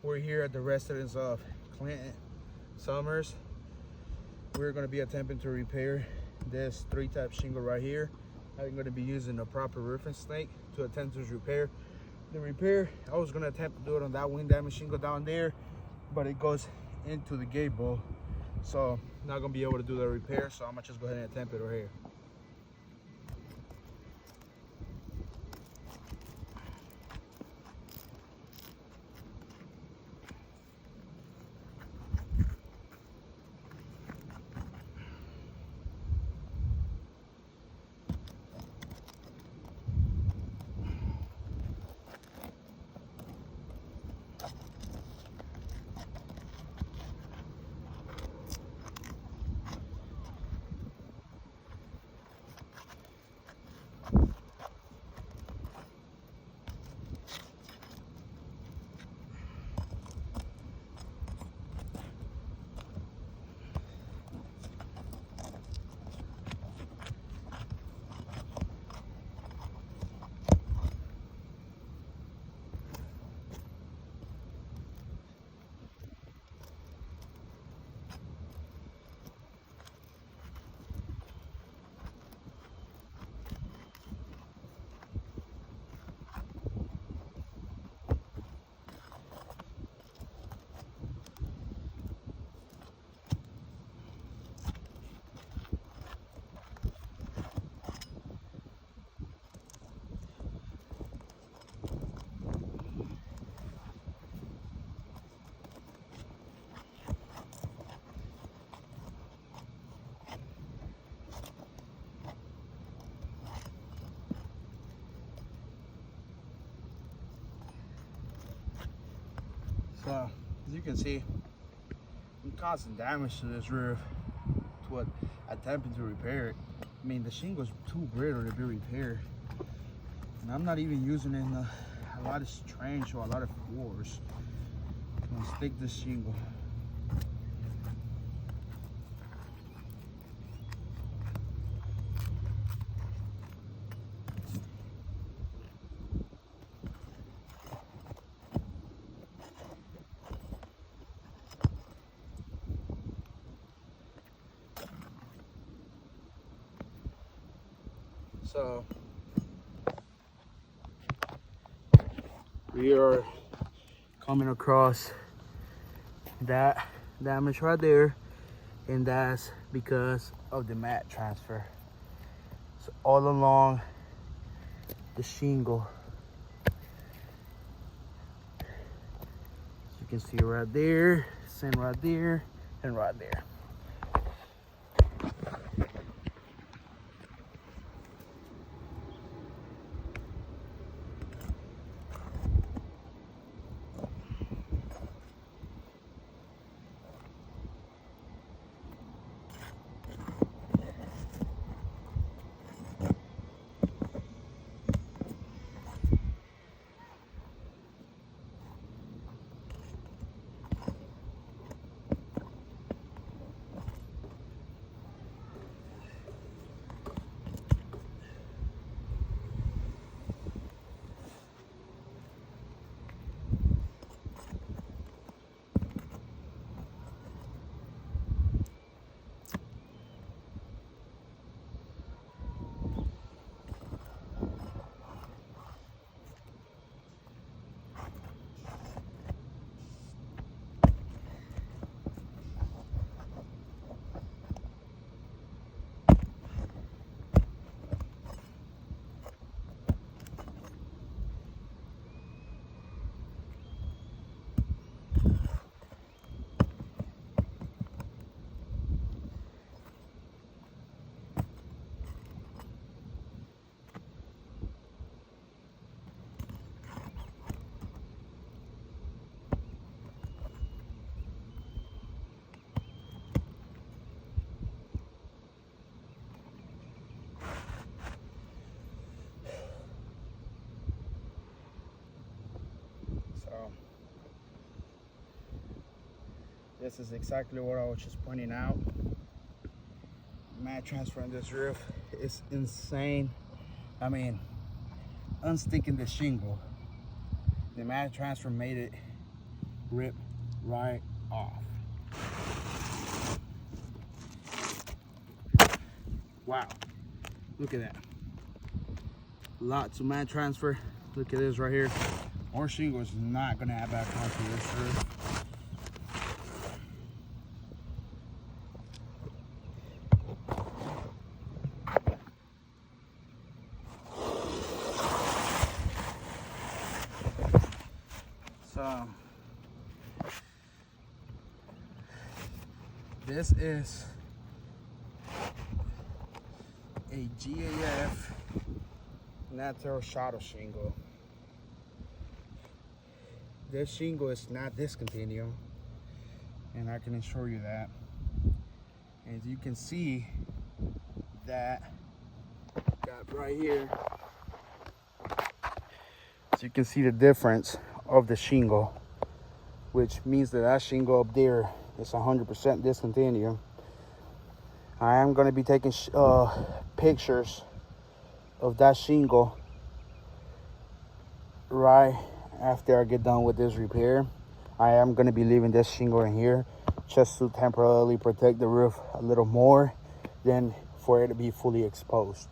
We're here at the residence of Quinton Summers. We're going to be attempting to repair this 3-type shingle right here. I'm going to be using a proper roofing snake to attempt to repair. The repair, I was going to attempt to do it on that wind damage shingle down there, but it goes into the gable, so not going to be able to do the repair, so I'm going to just go ahead and attempt it right here. So, as you can see, I'm causing damage to this roof to what attempting to repair it. I mean, the shingle's too brittle to be repaired. And I'm not even using it in a lot of strength or a lot of force. I'm gonna stick this shingle. So we are coming across that damage right there, and that's because of the mat transfer. So all along the shingle, as you can see right there, and right there, and right there. This is exactly what I was just pointing out. Mat transfer on this roof is insane. I mean, unsticking the shingle, the mat transfer made it rip right off. Wow, look at that. Lots of mat transfer. Look at this right here. Our shingle is not gonna add back onto this roof. So this is a GAF natural shadow shingle. This shingle is not discontinued, and I can assure you that. As you can see, that got right here. So you can see the difference of the shingle, which means that that shingle up there is 100% discontinued. I am going to be taking pictures of that shingle right after I get done with this repair. I am going to be leaving this shingle in here just to temporarily protect the roof a little more than for it to be fully exposed.